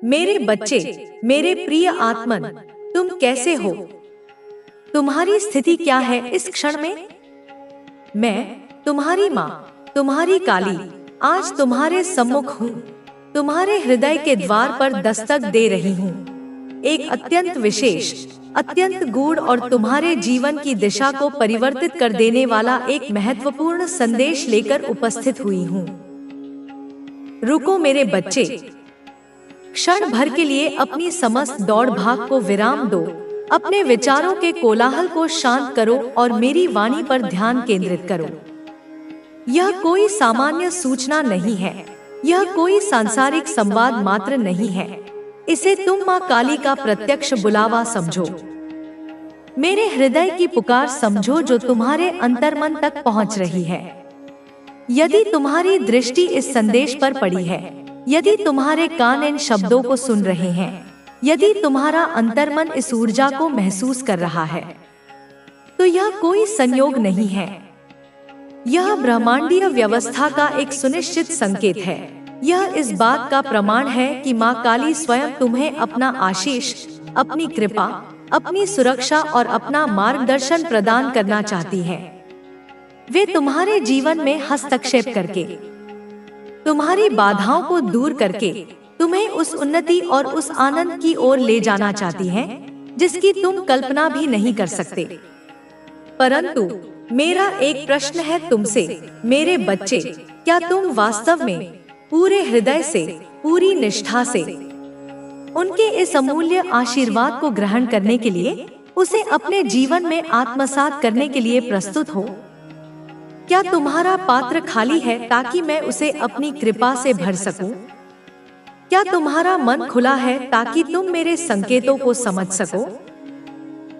मेरे बच्चे, मेरे प्रिय आत्मन, तुम कैसे हो? तुम्हारी स्थिति क्या है इस क्षण में? मैं, तुम्हारी माँ, तुम्हारी काली, आज तुम्हारे सम्मुख हूँ। तुम्हारे हृदय के द्वार पर दस्तक दे रही हूँ। एक अत्यंत विशेष, अत्यंत गूढ़ और तुम्हारे जीवन की दिशा को परिवर्तित कर देने वाला एक महत्वपूर्ण संदेश लेकर उपस्थित हुई हूँ। रुको मेरे बच्चे, क्षण भर के लिए अपनी समस्त दौड़ भाग को विराम दो। अपने विचारों के कोलाहल को शांत करो और मेरी वाणी पर ध्यान केंद्रित करो। यह कोई सामान्य सूचना नहीं है, यह कोई सांसारिक संवाद मात्र नहीं है। इसे तुम माँ काली का प्रत्यक्ष बुलावा समझो। मेरे हृदय की पुकार समझो जो तुम्हारे अंतर्मन तक पहुँच रही है। यदि तुम्हारी दृष्टि इस संदेश पर पड़ी है, यदि तुम्हारे कान इन शब्दों को सुन रहे हैं, यदि तुम्हारा अंतर्मन इस ऊर्जा को महसूस कर रहा है, तो यह कोई संयोग नहीं है। यह ब्रह्मांडीय व्यवस्था का एक सुनिश्चित संकेत है। यह इस बात का प्रमाण है कि माँ काली स्वयं तुम्हें अपना आशीष, अपनी कृपा, अपनी सुरक्षा और अपना मार्गदर्शन प्रदान करना चाहती है। वे तुम्हारे जीवन में हस्तक्षेप करके, तुम्हारी बाधाओं को दूर करके तुम्हें उस उन्नति और उस आनंद की ओर ले जाना चाहती हैं, जिसकी तुम कल्पना भी नहीं कर सकते। परंतु मेरा एक प्रश्न है तुमसे, मेरे बच्चे, क्या तुम वास्तव में पूरे हृदय से, पूरी निष्ठा से उनके इस अमूल्य आशीर्वाद को ग्रहण करने के लिए, उसे अपने जीवन में आत्मसात करने के लिए प्रस्तुत हो? क्या तुम्हारा पात्र खाली है ताकि मैं उसे अपनी कृपा से भर सकूं? क्या तुम्हारा मन खुला है ताकि तुम मेरे संकेतों को समझ सको?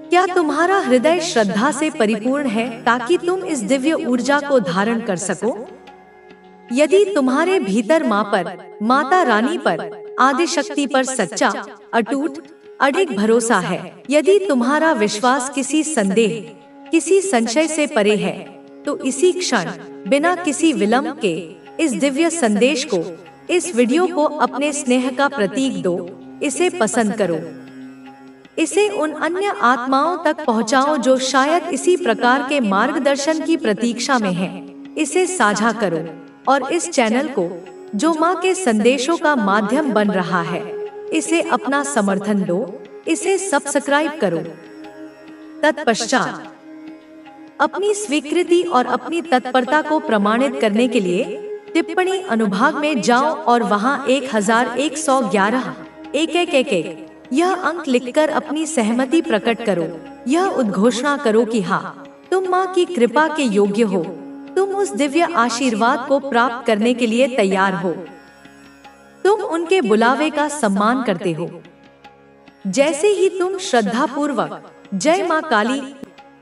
क्या तुम्हारा हृदय श्रद्धा से परिपूर्ण है ताकि तुम इस दिव्य ऊर्जा को धारण कर सको? यदि तुम्हारे भीतर माँ पर, माता रानी पर, आदिशक्ति पर सच्चा, अटूट, अडिग भरोसा है, यदि तुम्हारा विश्वास किसी संदेह, किसी संशय से परे है, तो इसी क्षण, बिना किसी विलंब के, इस दिव्य संदेश को, इस वीडियो को अपने स्नेह का प्रतीक दो। इसे पसंद करो। इसे उन अन्य आत्माओं तक पहुंचाओ जो शायद इसी प्रकार के मार्गदर्शन की प्रतीक्षा में हैं। इसे साझा करो और इस चैनल को, जो माँ के संदेशों का माध्यम बन रहा है, इसे अपना समर्थन दो। इसे सब्सक्राइब करो। तत्पश्चात अपनी स्वीकृति और अपनी तत्परता को प्रमाणित करने के लिए टिप्पणी अनुभाग में जाओ और वहां 1111 111 यह अंक लिखकर अपनी सहमति प्रकट करो। यह उद्घोषणा करो कि हाँ, तुम माँ की कृपा के योग्य हो। तुम उस दिव्य आशीर्वाद को प्राप्त करने के लिए तैयार हो। तुम उनके बुलावे का सम्मान करते हो। जैसे ही तुम श्रद्धापूर्वक जय माँ काली,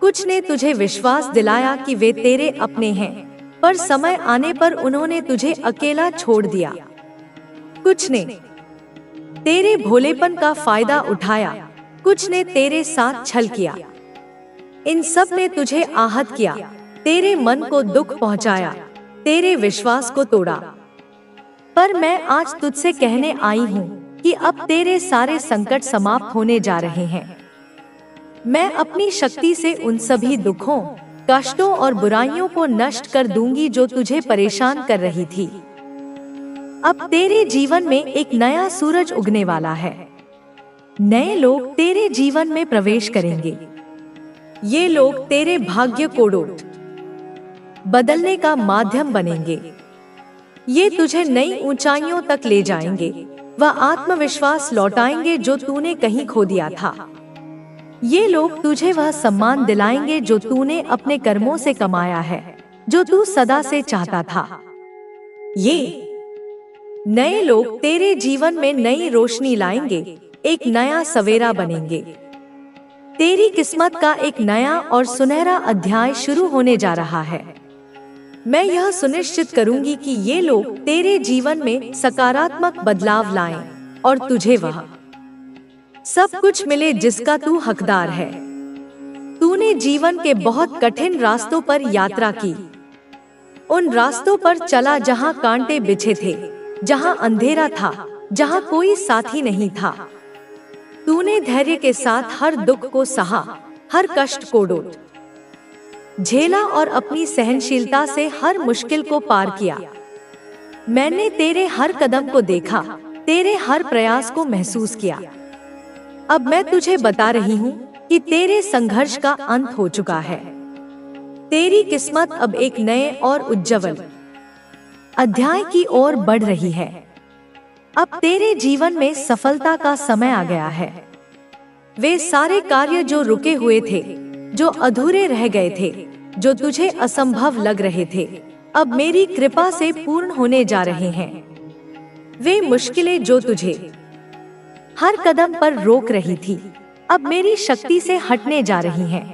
कुछ ने तुझे विश्वास दिलाया कि वे तेरे अपने हैं, पर समय आने पर उन्होंने तुझे अकेला छोड़ दिया। कुछ ने तेरे भोलेपन का फायदा उठाया, कुछ ने तेरे साथ छल किया। इन सब ने तुझे आहत किया, तेरे मन को दुख पहुंचाया, तेरे विश्वास को तोड़ा। पर मैं आज तुझसे कहने आई हूँ कि अब तेरे सारे संकट समाप्त होने जा रहे हैं। मैं अपनी शक्ति से उन सभी दुखों, कष्टों और बुराइयों को नष्ट कर दूंगी जो तुझे परेशान कर रही थी। अब तेरे जीवन में एक नया सूरज उगने वाला है। नए लोग तेरे जीवन में प्रवेश करेंगे। ये लोग तेरे भाग्य को बदलने का माध्यम बनेंगे। ये तुझे नई ऊंचाइयों तक ले जाएंगे। वह आत्मविश्वास लौटाएंगे जो तूने कहीं खो दिया था। ये लोग तुझे वह सम्मान दिलाएंगे जो तूने अपने कर्मों से कमाया है, जो तू सदा से चाहता था। ये नए लोग तेरे जीवन में नई रोशनी लाएंगे, एक नया सवेरा बनेंगे। तेरी किस्मत का एक नया और सुनहरा अध्याय शुरू होने जा रहा है। मैं यह सुनिश्चित करूंगी कि ये लोग तेरे जीवन में सकारात्मक बदलाव लाएं और तुझे वह सब कुछ मिले जिसका तू हकदार है। तूने जीवन के बहुत कठिन रास्तों पर यात्रा की। उन रास्तों पर चला जहां कांटे बिछे थे, जहां अंधेरा था, जहाँ कोई साथी नहीं था। तूने धैर्य के साथ हर दुख को सहा, हर कष्ट को झेला और अपनी सहनशीलता से हर मुश्किल को पार किया। मैंने तेरे हर कदम को देखा, तेरे हर प्रयास को महसूस किया। अब मैं तुझे बता रही हूँ कि तेरे संघर्ष का अंत हो चुका है। तेरी किस्मत अब एक नए और उज्जवल अध्याय की ओर बढ़ रही है। अब तेरे जीवन में सफलता का समय आ गया है। वे सारे कार्य जो रुके हुए थे, जो अधूरे रह गए थे, जो तुझे असंभव लग रहे थे, अब मेरी कृपा से पूर्ण होने जा रहे हैं। वे मुश्किलें जो तुझे हर कदम पर रोक रही थी, अब मेरी शक्ति से हटने जा रही हैं।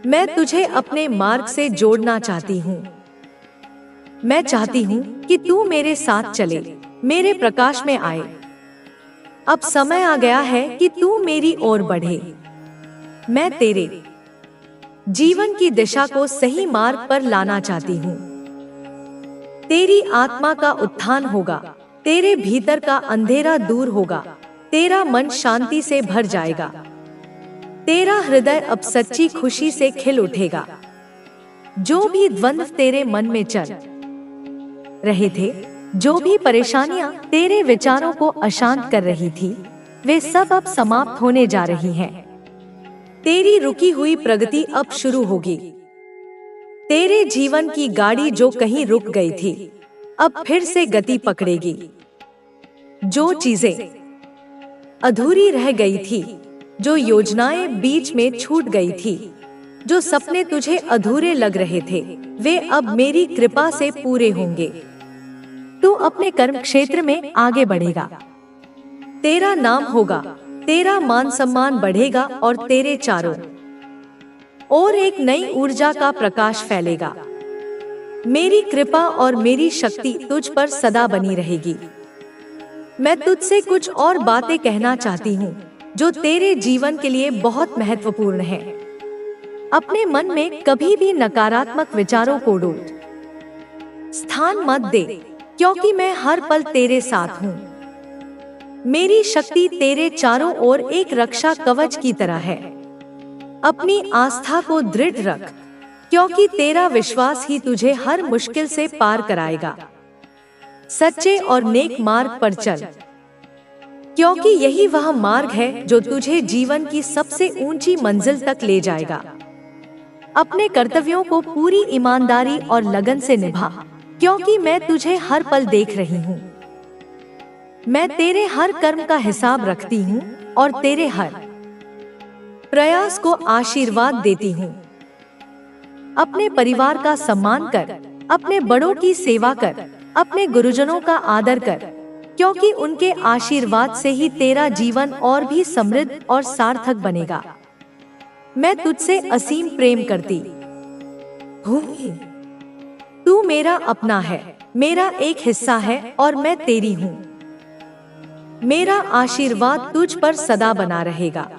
मैं तुझे अपने मार्ग से जोड़ना चाहती हूँ। मैं चाहती हूँ कि तू मेरे साथ चले, मेरे प्रकाश में आए। अब समय आ गया है कि तू मेरी ओर बढ़े। मैं तेरे जीवन की दिशा को सही मार्ग पर लाना चाहती हूँ। तेरी आत्मा का उत्थान होगा, तेरे भीतर का अंधेरा दूर होगा, तेरा मन शांति से भर जाएगा, तेरा हृदय अब सच्ची खुशी से खिल उठेगा। जो भी द्वंद्व तेरे मन में चल रहे थे, जो भी परेशानियां तेरे विचारों को अशांत कर रही थी, वे सब अब समाप्त होने जा रही हैं। तेरी रुकी हुई प्रगति अब शुरू होगी। तेरे जीवन की गाड़ी जो कहीं रुक गई थी, अब फिर से गति पकड़ेगी। जो चीजें अधूरी रह गई थी, जो योजनाएं बीच में छूट गई थी, जो सपने तुझे अधूरे लग रहे थे, वे अब मेरी कृपा से पूरे होंगे। तू अपने कर्म क्षेत्र में आगे बढ़ेगा। तेरा नाम होगा, तेरा मान सम्मान बढ़ेगा और तेरे चारों ओर एक नई ऊर्जा का प्रकाश फैलेगा। मेरी कृपा और मेरी शक्ति तुझ पर सदा बनी रहेगी। मैं तुझसे कुछ और बातें कहना चाहती हूँ जो तेरे जीवन के लिए बहुत महत्वपूर्ण है। अपने मन में कभी भी नकारात्मक विचारों को स्थान मत दे, क्योंकि मैं हर पल तेरे साथ हूँ। मेरी शक्ति तेरे चारों ओर एक रक्षा कवच की तरह है। अपनी आस्था को दृढ़ रख, क्योंकि तेरा विश्वास ही तुझे हर मुश्किल से पार कराएगा। सच्चे और नेक मार्ग पर चल, क्योंकि यही वह मार्ग है जो तुझे जीवन की सबसे ऊंची मंजिल तक ले जाएगा। अपने कर्तव्यों को पूरी ईमानदारी और लगन से निभा, क्योंकि मैं तुझे हर पल देख रही हूँ। मैं तेरे हर कर्म का हिसाब रखती हूँ और तेरे हर प्रयास को आशीर्वाद देती हूँ। अपने परिवार का सम्मान कर, अपने बड़ों की सेवा कर, अपने गुरुजनों का आदर कर, क्योंकि उनके आशीर्वाद से ही तेरा जीवन और भी समृद्ध और सार्थक बनेगा। मैं तुझसे असीम प्रेम करती हूँ। तू मेरा अपना है, मेरा एक हिस्सा है और मैं तेरी हूँ। मेरा आशीर्वाद तुझ पर सदा बना रहेगा।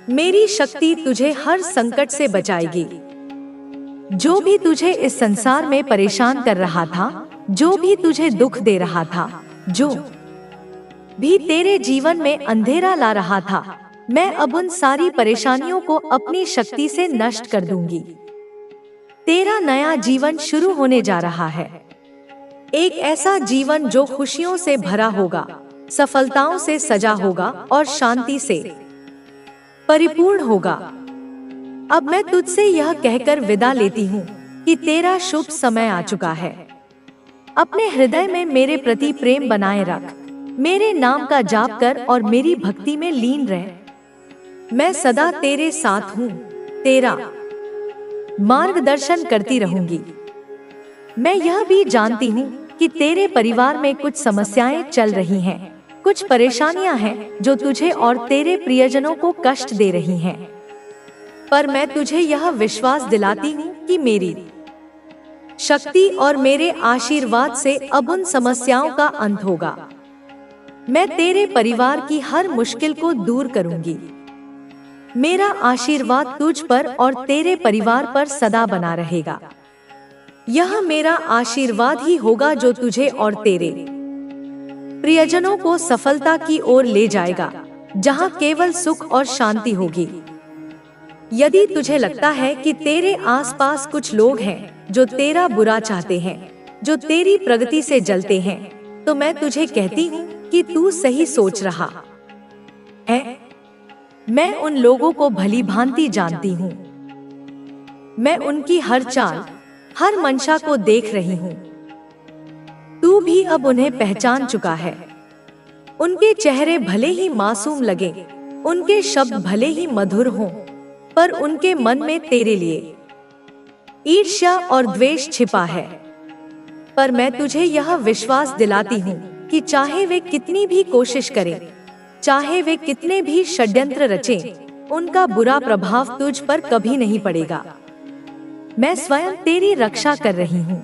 मेरी शक्ति तुझे हर संकट से बचाएगी। जो भी तुझे इस संसार में परेशान कर रहा था, जो भी तुझे दुख दे रहा था, जो भी तेरे जीवन में अंधेरा ला रहा था, मैं अब उन सारी परेशानियों को अपनी शक्ति से नष्ट कर दूंगी। तेरा नया जीवन शुरू होने जा रहा है। एक ऐसा जीवन जो खुशियों से भरा होगा, सफलताओं से सजा होगा और शांति से परिपूर्ण होगा। अब मैं तुझसे यह कहकर विदा लेती हूँ कि तेरा शुभ समय आ चुका है। अपने हृदय में मेरे प्रति प्रेम बनाए रख, मेरे नाम का जाप कर और मेरी भक्ति में लीन रह। मैं सदा तेरे साथ हूँ, तेरा मार्गदर्शन करती रहूंगी। मैं यह भी जानती हूँ कि तेरे परिवार में कुछ समस्याएं चल रही हैं, कुछ परेशानियां हैं जो तुझे और तेरे प्रियजनों को कष्ट दे रही हैं। पर मैं तुझे यह विश्वास दिलाती हूँ कि मेरी शक्ति और मेरे आशीर्वाद से अब उन समस्याओं का अंत होगा। मैं तेरे परिवार की हर मुश्किल को दूर करूंगी। मेरा आशीर्वाद तुझ पर और तेरे परिवार पर सदा बना रहेगा। यह मेरा आशीर्वाद ही होगा जो तुझे और तेरे प्रियजनों को सफलता की ओर ले जाएगा, जहां केवल सुख और शांति होगी। यदि तुझे लगता है कि तेरे आसपास कुछ लोग हैं जो तेरा बुरा चाहते हैं, जो तेरी प्रगति से जलते हैं, तो मैं तुझे कहती हूँ कि तू सही सोच रहा है। मैं उन लोगों को भली भांति जानती हूँ। मैं उनकी हर चाल, हर मंशा को देख रही हूँ। तू भी अब उन्हें पहचान चुका है। उनके चेहरे भले ही मासूम लगे, उनके शब्द भले ही मधुर हों, पर उनके मन में तेरे लिए ईर्ष्या और द्वेष छिपा है। पर मैं तुझे यह विश्वास दिलाती हूँ कि चाहे वे कितनी भी कोशिश करें, चाहे वे कितने भी षड्यंत्र रचें, उनका बुरा प्रभाव तुझ पर कभी नहीं पड़ेगा। मैं स्वयं तेरी रक्षा कर रही हूँ।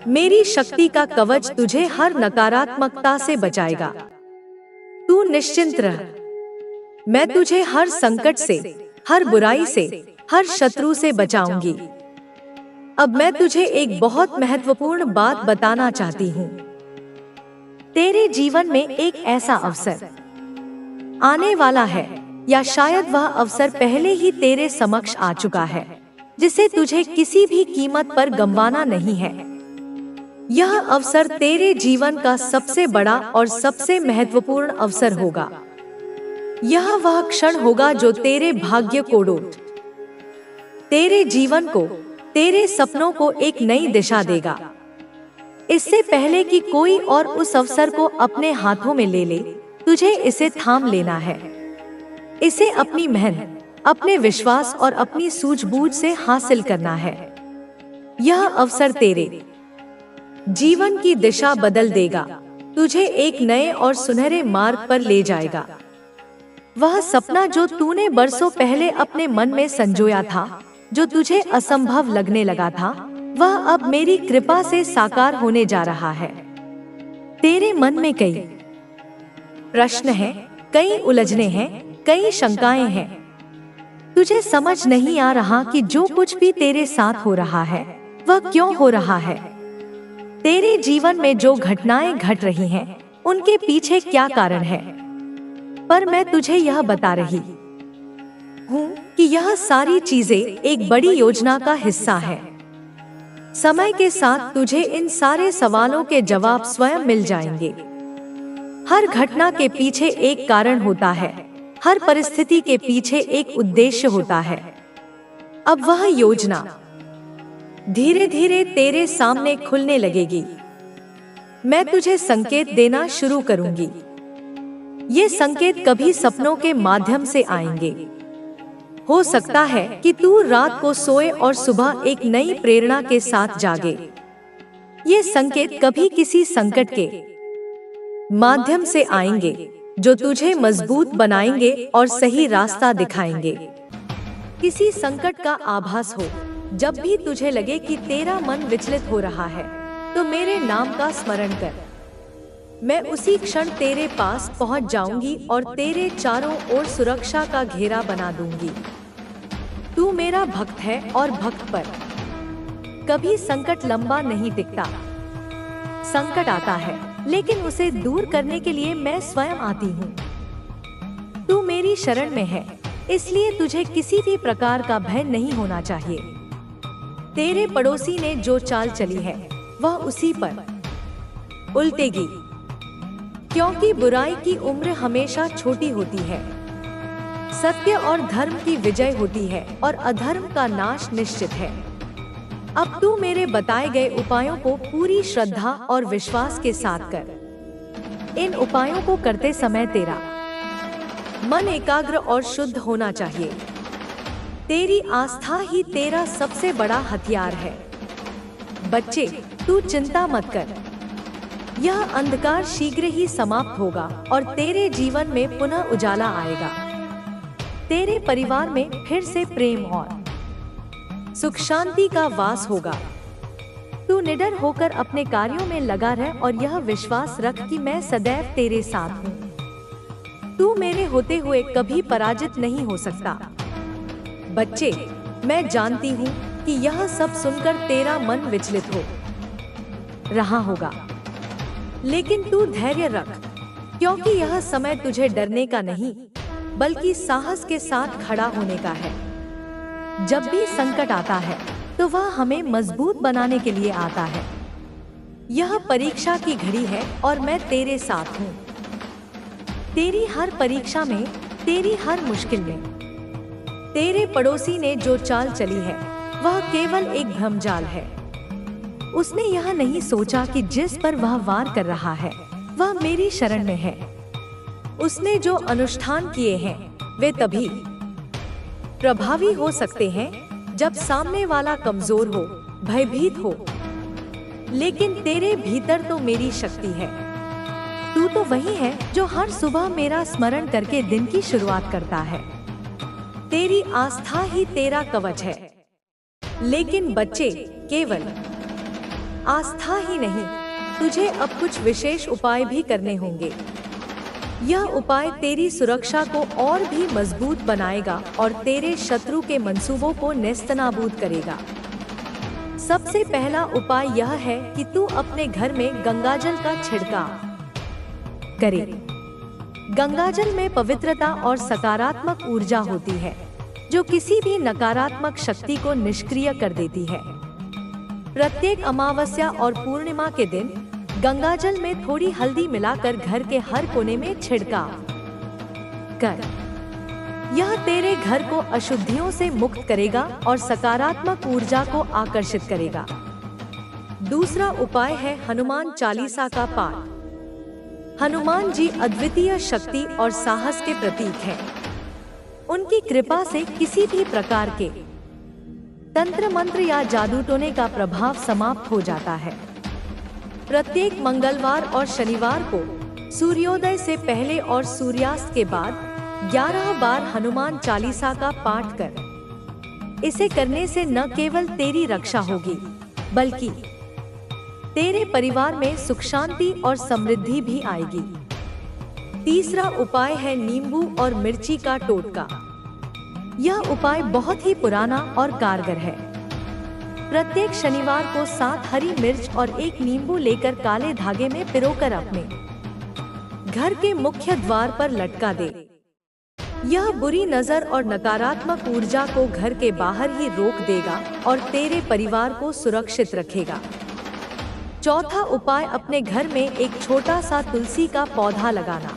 मेरी शक्ति का कवच तुझे हर नकारात्मकता से बचाएगा। तू निश्चिंत रह। मैं तुझे हर संकट से, हर बुराई से, हर शत्रु से बचाऊंगी। अब मैं तुझे एक बहुत महत्वपूर्ण बात बताना चाहती हूँ। तेरे जीवन में एक ऐसा अवसर आने वाला है, या शायद वह अवसर पहले ही तेरे समक्ष आ चुका है, जिसे तुझे किसी भी कीमत पर गंवाना नहीं है। यह अवसर तेरे जीवन का सबसे बड़ा और सबसे महत्वपूर्ण अवसर होगा। यह वह क्षण होगा जो तेरे भाग्य को तेरे जीवन को, तेरे सपनों को एक नई दिशा देगा। इससे पहले कि कोई और उस अवसर को अपने हाथों में ले ले, तुझे इसे थाम लेना है। इसे अपनी मेहनत, अपने विश्वास और अपनी सूझबूझ से हासिल करना है। यह अवसर तेरे जीवन की दिशा बदल देगा, तुझे एक नए और सुनहरे मार्ग पर ले जाएगा। वह सपना जो तूने बरसों पहले अपने मन में संजोया था, जो तुझे असंभव लगने लगा था, वह अब मेरी कृपा से साकार होने जा रहा है। तेरे मन में कई प्रश्न हैं, कई उलझने हैं, कई शंकाएं हैं। तुझे समझ नहीं आ रहा कि जो कुछ भी तेरे साथ हो रहा है, वह क्यों हो रहा है। तेरे जीवन में जो घटनाएं घट रही हैं, उनके पीछे क्या कारण है। पर मैं तुझे यह बता रही हूँ कि यह सारी चीजें एक बड़ी योजना का हिस्सा है। समय के साथ तुझे इन सारे सवालों के जवाब स्वयं मिल जाएंगे। हर घटना के पीछे एक कारण होता है, हर परिस्थिति के पीछे एक उद्देश्य होता है। अब वह योजना धीरे धीरे तेरे सामने खुलने लगेगी। मैं तुझे संकेत देना शुरू करूंगी। ये संकेत कभी सपनों के माध्यम से आएंगे। हो सकता है कि तू रात को सोए और सुबह एक नई प्रेरणा के साथ जागे। ये संकेत कभी किसी संकट के माध्यम से आएंगे, जो तुझे मजबूत बनाएंगे और सही रास्ता दिखाएंगे। किसी संकट का आभास हो, जब भी तुझे लगे कि तेरा मन विचलित हो रहा है, तो मेरे नाम का स्मरण कर। मैं उसी क्षण तेरे पास पहुंच जाऊंगी और तेरे चारों ओर सुरक्षा का घेरा बना दूंगी। तू मेरा भक्त है और भक्त पर कभी संकट लंबा नहीं टिकता। संकट आता है, लेकिन उसे दूर करने के लिए मैं स्वयं आती हूँ। तू मेरी शरण में है, इसलिए तुझे किसी भी प्रकार का भय नहीं होना चाहिए। तेरे पड़ोसी ने जो चाल चली है, वह उसी पर उल्टेगी, क्योंकि बुराई की उम्र हमेशा छोटी होती है। सत्य और धर्म की विजय होती है और अधर्म का नाश निश्चित है। अब तू मेरे बताए गए उपायों को पूरी श्रद्धा और विश्वास के साथ कर। इन उपायों को करते समय तेरा मन एकाग्र और शुद्ध होना चाहिए। तेरी आस्था ही तेरा सबसे बड़ा हथियार है। बच्चे, तू चिंता मत कर। यह अंधकार शीघ्र ही समाप्त होगा और तेरे जीवन में पुनः उजाला आएगा। तेरे परिवार में फिर से प्रेम और सुख शांति का वास होगा। तू निडर होकर अपने कार्यों में लगा रह और यह विश्वास रख कि मैं सदैव तेरे साथ हूँ। तू मेरे होते हुए कभी पराजित नहीं हो सकता। बच्चे, मैं जानती हूँ कि यह सब सुनकर तेरा मन विचलित हो रहा होगा। लेकिन तू धैर्य रख, क्योंकि यह समय तुझे डरने का नहीं, बल्कि साहस के साथ खड़ा होने का है। जब भी संकट आता है तो वह हमें मजबूत बनाने के लिए आता है। यह परीक्षा की घड़ी है और मैं तेरे साथ हूँ। तेरी हर परीक्षा में, तेरी हर मुश्किल में। तेरे पड़ोसी ने जो चाल चली है वह केवल एक भ्रमजाल है। उसने यह नहीं सोचा कि जिस पर वह वार कर रहा है वह मेरी शरण में है। उसने जो अनुष्ठान किए हैं वे तभी प्रभावी हो सकते हैं जब सामने वाला कमजोर हो, भयभीत हो। लेकिन तेरे भीतर तो मेरी शक्ति है। तू तो वही है जो हर सुबह मेरा स्मरण करके दिन की शुरुआत करता है। तेरी आस्था ही तेरा कवच है। लेकिन बच्चे, केवल आस्था ही नहीं, तुझे अब कुछ विशेष उपाय भी करने होंगे। यह उपाय तेरी सुरक्षा को और भी मजबूत बनाएगा और तेरे शत्रु के मंसूबों को नेस्तनाबूद करेगा। सबसे पहला उपाय यह है कि तू अपने घर में गंगाजल का छिड़काव करे। गंगाजल में पवित्रता और सकारात्मक ऊर्जा होती है जो किसी भी नकारात्मक शक्ति को निष्क्रिय कर देती है। प्रत्येक अमावस्या और पूर्णिमा के दिन गंगाजल में थोड़ी हल्दी मिलाकर घर के हर कोने में छिड़काव कर। यह तेरे घर को अशुद्धियों से मुक्त करेगा और सकारात्मक ऊर्जा को आकर्षित करेगा। दूसरा उपाय है हनुमान चालीसा का पाठ। हनुमान जी अद्वितीय शक्ति और साहस के प्रतीक हैं। उनकी कृपा से किसी भी प्रकार के तंत्र मंत्र या जादू टोने का प्रभाव समाप्त हो जाता है। प्रत्येक मंगलवार और शनिवार को सूर्योदय से पहले और सूर्यास्त के बाद 11 बार हनुमान चालीसा का पाठ कर। इसे करने से न केवल तेरी रक्षा होगी, बल्कि तेरे परिवार में सुख शांति और समृद्धि भी आएगी। तीसरा उपाय है नींबू और मिर्ची का टोटका। यह उपाय बहुत ही पुराना और कारगर है। प्रत्येक शनिवार को 7 हरी मिर्च और 1 नींबू लेकर काले धागे में पिरोकर अपने घर के मुख्य द्वार पर लटका दे। यह बुरी नजर और नकारात्मक ऊर्जा को घर के बाहर ही रोक देगा और तेरे परिवार को सुरक्षित रखेगा। चौथा उपाय अपने घर में एक छोटा सा तुलसी का पौधा लगाना।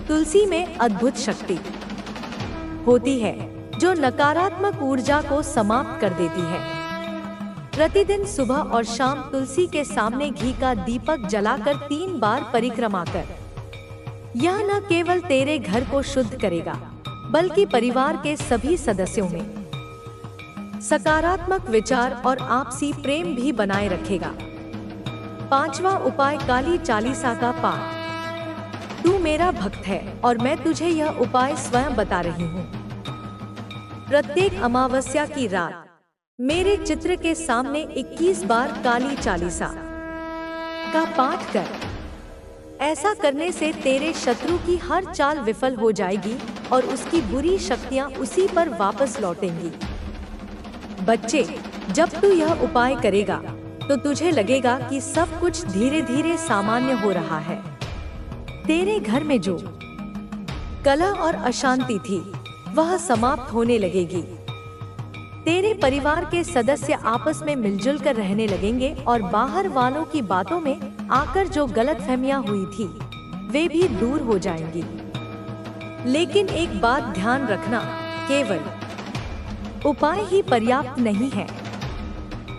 तुलसी में अद्भुत शक्ति होती है जो नकारात्मक ऊर्जा को समाप्त कर देती है। प्रतिदिन सुबह और शाम तुलसी के सामने घी का दीपक जलाकर 3 बार परिक्रमा कर। यह न केवल तेरे घर को शुद्ध करेगा, बल्कि परिवार के सभी सदस्यों में सकारात्मक विचार और आपसी प्रेम भी बनाए रखेगा। पांचवा उपाय काली चालीसा का पाठ। तू मेरा भक्त है और मैं तुझे यह उपाय स्वयं बता रही हूँ। प्रत्येक अमावस्या की रात मेरे चित्र के सामने 21 बार काली चालीसा का पाठ कर। ऐसा करने से तेरे शत्रु की हर चाल विफल हो जाएगी और उसकी बुरी शक्तियां उसी पर वापस लौटेंगी। बच्चे, जब तू यह उपाय करेगा तो तुझे लगेगा कि सब कुछ धीरे धीरे सामान्य हो रहा है। तेरे घर में जो कलह और अशांति थी वह समाप्त होने लगेगी। तेरे परिवार के सदस्य आपस में मिलजुल कर रहने लगेंगे और बाहर वालों की बातों में आकर जो गलतफहमियां हुई थी वे भी दूर हो जाएंगी। लेकिन एक बात ध्यान रखना, केवल उपाय ही पर्याप्त नहीं है।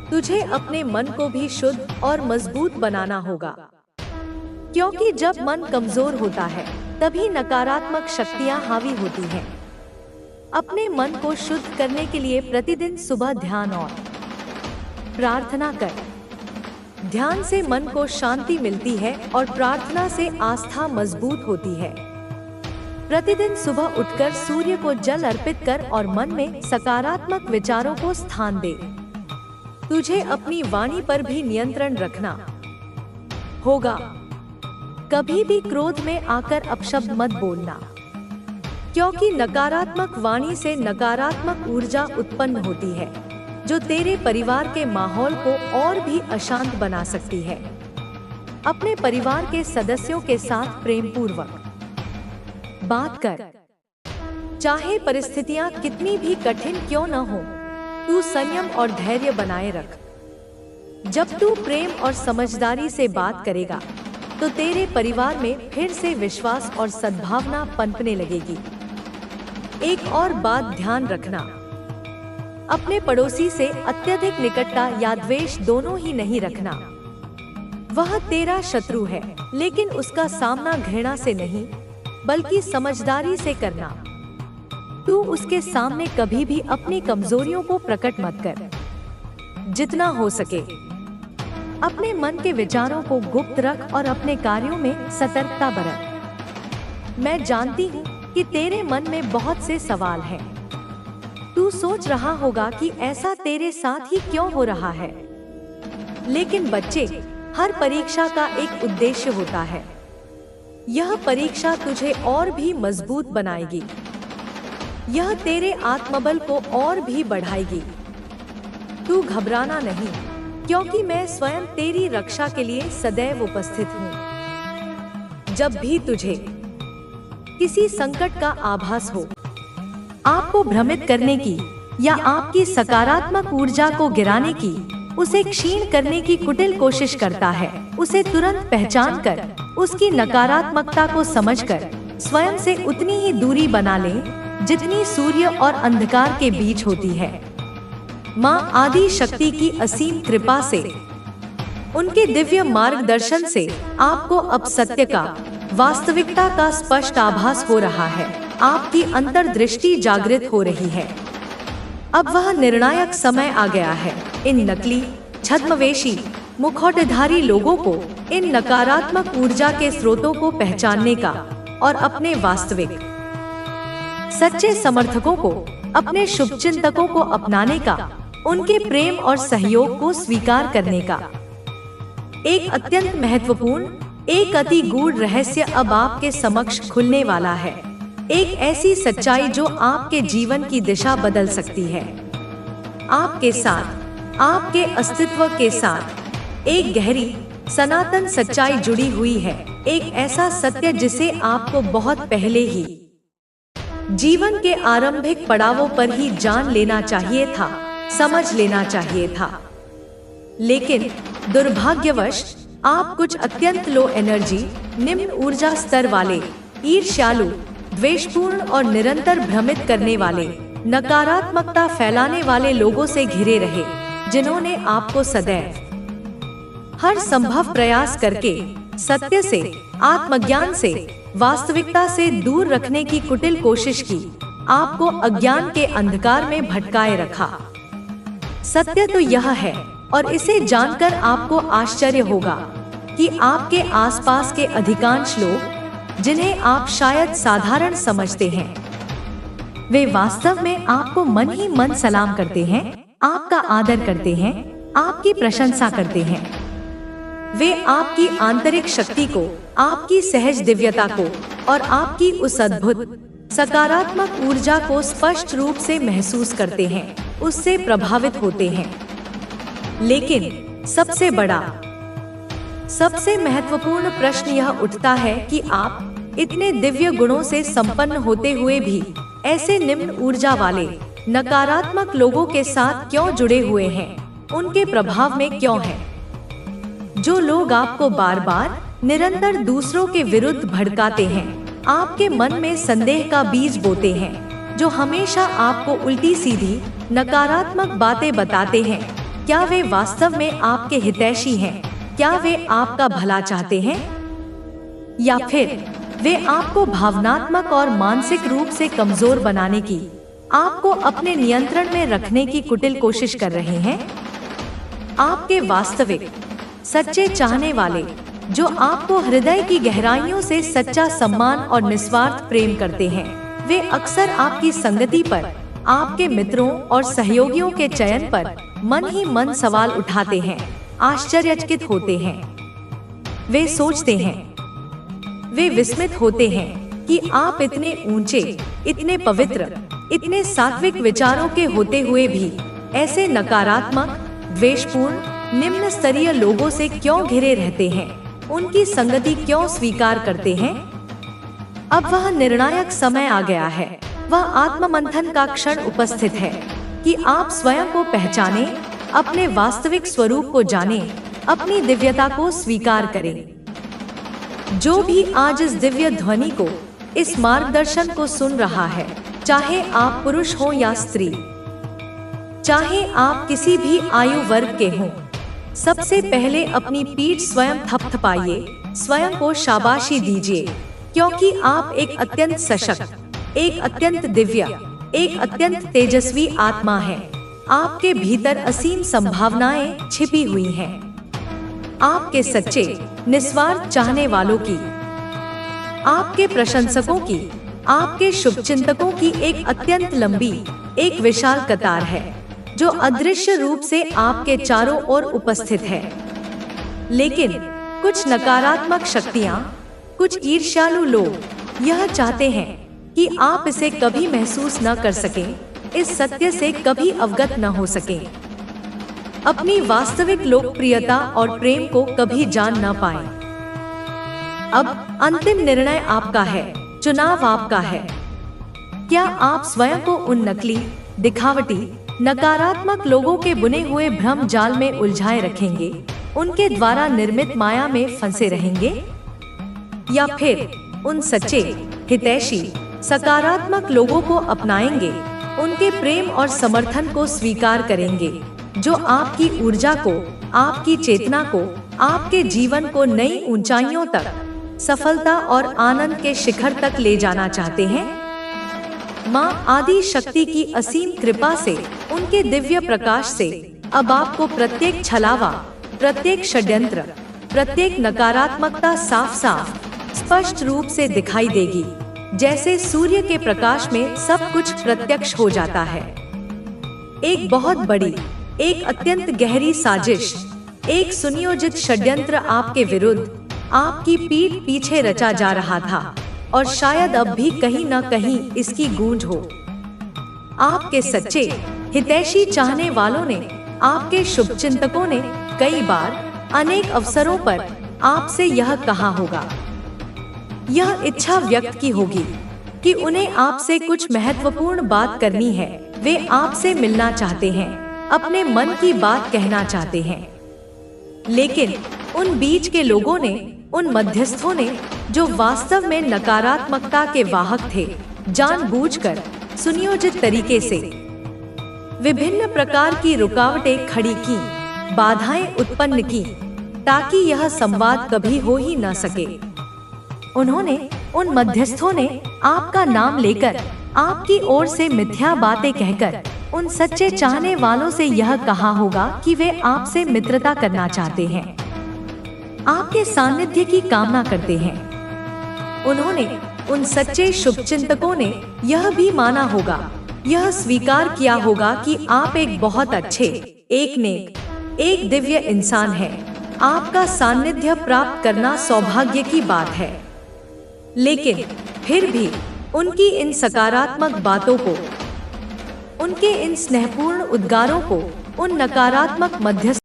तुझे अपने मन को भी शुद्ध और मजबूत बनाना होगा, क्योंकि जब मन कमजोर होता है तभी नकारात्मक शक्तियां हावी होती हैं। अपने मन को शुद्ध करने के लिए प्रतिदिन सुबह ध्यान और प्रार्थना कर। ध्यान से मन को शांति मिलती है और प्रार्थना से आस्था मजबूत होती है। प्रतिदिन सुबह उठकर सूर्य को जल अर्पित कर और मन में सकारात्मक विचारों को स्थान दे। तुझे अपनी वाणी पर भी नियंत्रण रखना होगा। कभी भी क्रोध में आकर अपशब्द मत बोलना, क्योंकि नकारात्मक वाणी से नकारात्मक ऊर्जा उत्पन्न होती है जो तेरे परिवार के माहौल को और भी अशांत बना सकती है। अपने परिवार के सदस्यों के साथ प्रेम पूर्वक बात कर। चाहे परिस्थितियां कितनी भी कठिन क्यों न हो, तू संयम और धैर्य बनाए रख। जब तू प्रेम और समझदारी से बात करेगा तो तेरे परिवार में फिर से विश्वास और सद्भावना पनपने लगेगी। एक और बात ध्यान रखना, अपने पड़ोसी से अत्यधिक निकटता या द्वेष दोनों ही नहीं रखना। वह तेरा शत्रु है, लेकिन उसका सामना घृणा से नहीं बल्कि समझदारी से करना। तू उसके सामने कभी भी अपनी कमजोरियों को प्रकट मत कर। जितना हो सके अपने मन के विचारों को गुप्त रख और अपने कार्यों में सतर्कता बरत। मैं जानती हूँ कि तेरे मन में बहुत से सवाल हैं। तू सोच रहा होगा कि ऐसा तेरे साथ ही क्यों हो रहा है। लेकिन बच्चे, हर परीक्षा का एक उद्देश्य होता है। यह परीक्षा तुझे और भी मजबूत बनाएगी। यह तेरे आत्मबल को और भी बढ़ाएगी। तू घबराना नहीं, क्योंकि मैं स्वयं तेरी रक्षा के लिए सदैव उपस्थित हूँ। जब भी तुझे किसी संकट का आभास हो, आपको भ्रमित करने की या आपकी सकारात्मक ऊर्जा को गिराने की, उसे क्षीण करने की कुटिल कोशिश करता है, उसे तुरंत पहचान कर उसकी नकारात्मकता को समझकर स्वयं से उतनी ही दूरी बना ले जितनी सूर्य और अंधकार के बीच होती है। माँ आदि शक्ति की असीम कृपा से, उनके दिव्य मार्गदर्शन से आपको अब सत्य का, वास्तविकता का स्पष्ट आभास हो रहा है। आपकी अंतर्दृष्टि जागृत हो रही है। अब वह निर्णायक समय आ गया है इन नकली, छद्मवेशी, मुखौटेधारी लोगों को, इन नकारात्मक ऊर्जा के स्रोतों को पहचानने का और अपने वास्तविक सच्चे समर्थकों को, अपने शुभचिंतकों को अपनाने का, उनके प्रेम और सहयोग को स्वीकार करने का। एक अत्यंत महत्वपूर्ण, एक अति गूढ़ रहस्य अब आपके समक्ष खुलने वाला है। एक ऐसी सच्चाई जो आपके जीवन की दिशा बदल सकती है। आपके साथ, आपके अस्तित्व के साथ एक गहरी, सनातन सच्चाई जुड़ी हुई है। एक ऐसा सत्य जिसे आपको बहुत पहले ही जीवन के आरंभिक पड़ावों पर ही जान लेना चाहिए था, समझ लेना चाहिए था। लेकिन दुर्भाग्यवश आप कुछ अत्यंत लो एनर्जी, निम्न ऊर्जा स्तर वाले, ईर्ष्यालु, द्वेषपूर्ण और निरंतर भ्रमित करने वाले, नकारात्मकता फैलाने वाले लोगों से घिरे रहे, जिन्होंने आपको सदैव हर संभव प्रयास करके सत्य से, आत्मज्ञान से, वास्तविकता से दूर रखने की कुटिल कोशिश की, आपको अज्ञान के अंधकार में भटकाए रखा। सत्य तो यह है, और इसे जानकर आपको आश्चर्य होगा कि आपके आसपास के अधिकांश लोग, जिन्हें आप शायद साधारण समझते हैं, वे वास्तव में आपको मन ही मन सलाम करते हैं, आपका आदर करते हैं, आपकी प्रशंसा करते हैं। वे आपकी आंतरिक शक्ति को, आपकी सहज दिव्यता को और आपकी उस अद्भुत सकारात्मक ऊर्जा को स्पष्ट रूप से महसूस करते हैं, उससे प्रभावित होते हैं। लेकिन सबसे बड़ा, सबसे महत्वपूर्ण प्रश्न यह उठता है कि आप इतने दिव्य गुणों से संपन्न होते हुए भी ऐसे निम्न ऊर्जा वाले, नकारात्मक लोगों के साथ क्यों जुड़े हुए हैं, उनके प्रभाव में क्यों हैं? जो लोग आपको बार बार, निरंतर दूसरों के विरुद्ध भड़काते हैं, आपके मन में संदेह का बीज बोते हैं, जो हमेशा आपको उल्टी सीधी, नकारात्मक बातें बताते हैं, क्या वे वास्तव में आपके हितैषी हैं? क्या वे आपका भला चाहते हैं? या फिर वे आपको भावनात्मक और मानसिक रूप से कमजोर बनाने की, आपको अपने नियंत्रण में रखने की कुटिल कोशिश कर रहे हैं? आपके वास्तविक, सच्चे चाहने वाले, जो आपको हृदय की गहराइयों से सच्चा सम्मान और निस्वार्थ प्रेम करते हैं, वे अक्सर आपकी संगति पर, आपके मित्रों और सहयोगियों के चयन पर मन ही मन सवाल उठाते हैं, आश्चर्यचकित होते हैं। वे सोचते हैं, वे विस्मित होते हैं कि आप इतने ऊंचे, इतने पवित्र, इतने सात्विक विचारों के होते हुए भी ऐसे नकारात्मक, द्वेषपूर्ण, निम्न स्तरीय लोगों से क्यों घिरे रहते हैं। उनकी संगति क्यों स्वीकार करते हैं? अब वह निर्णायक समय आ गया है। वह आत्ममंथन का क्षण उपस्थित है कि आप स्वयं को पहचानें, अपने वास्तविक स्वरूप को जानें, अपनी दिव्यता को स्वीकार करें। जो भी आज इस दिव्य ध्वनि को, इस मार्गदर्शन को सुन रहा है, चाहे आप पुरुष हो या स्त्री, चाहे आप किसी भी आयु वर्ग के हों, सबसे पहले अपनी पीठ स्वयं थपथपाइए, स्वयं को शाबाशी दीजिए, क्योंकि आप एक अत्यंत सशक्त, एक अत्यंत दिव्य, एक अत्यंत तेजस्वी आत्मा है। आपके भीतर असीम संभावनाएं छिपी हुई हैं। आपके सच्चे, निस्वार्थ चाहने वालों की, आपके प्रशंसकों की, आपके शुभचिंतकों की एक अत्यंत लंबी, एक विशाल कतार है, जो अदृश्य रूप से आपके चारों ओर उपस्थित है। लेकिन कुछ नकारात्मक शक्तियां, कुछ ईर्ष्यालु लोग यह चाहते हैं कि आप इसे कभी महसूस न कर सकें, इस सत्य से कभी अवगत न हो सकें, अपनी वास्तविक लोकप्रियता और प्रेम को कभी जान न पाएं। अब अंतिम निर्णय आपका है, चुनाव आपका है। क्या आप स्वयं को उन नकली, दिखावटी, नकारात्मक लोगों के बुने हुए भ्रम जाल में उलझाए रखेंगे, उनके द्वारा निर्मित माया में फंसे रहेंगे, या फिर उन सच्चे, हितैषी, सकारात्मक लोगों को अपनाएंगे, उनके प्रेम और समर्थन को स्वीकार करेंगे, जो आपकी ऊर्जा को, आपकी चेतना को, आपके जीवन को नई ऊंचाइयों तक, सफलता और आनंद के शिखर तक ले जाना चाहते हैं? माँ आदि शक्ति की असीम कृपा से, उनके दिव्य प्रकाश से अब आपको प्रत्येक छलावा, प्रत्येक षड्यंत्र, प्रत्येक नकारात्मकता साफ साफ, स्पष्ट रूप से दिखाई देगी, जैसे सूर्य के प्रकाश में सब कुछ प्रत्यक्ष हो जाता है। एक बहुत बड़ी, एक अत्यंत गहरी साजिश, एक सुनियोजित षड्यंत्र आपके विरुद्ध, आपकी पीठ पीछे रचा जा रहा था, और शायद अब भी कहीं न कहीं इसकी गूंज हो। आपके सच्चे, हितैषी चाहने वालों ने, आपके शुभचिंतकों ने कई बार, अनेक अवसरों पर आपसे यह कहा होगा, यह इच्छा व्यक्त की होगी कि उन्हें आपसे कुछ महत्वपूर्ण बात करनी है। वे आपसे मिलना चाहते हैं, अपने मन की बात कहना चाहते हैं। लेकिन उन बीच के लोगों ने, उन मध्यस्थों ने, जो वास्तव में नकारात्मकता के वाहक थे, जानबूझकर, सुनियोजित तरीके से विभिन्न प्रकार की रुकावटें खड़ी की, बाधाएं उत्पन्न की, ताकि यह संवाद कभी हो ही न सके। उन्होंने, उन मध्यस्थों ने आपका नाम लेकर, आपकी ओर से मिथ्या बातें कहकर, उन सच्चे चाहने वालों से यह कहा होगा कि वे आपसे मित्रता करना चाहते हैं, आपके सानिध्य की कामना करते हैं। उन्होंने, उन सच्चे शुभचिंतकों ने यह भी माना होगा, यह स्वीकार किया होगा कि आप एक बहुत अच्छे, एक नेक, एक दिव्य इंसान हैं। आपका सानिध्य प्राप्त करना सौभाग्य की बात है। लेकिन फिर भी उनकी इन सकारात्मक बातों को, उनके इन स्नेहपूर्ण उद्गारों को, उन नकारात्मक मध्यस्थ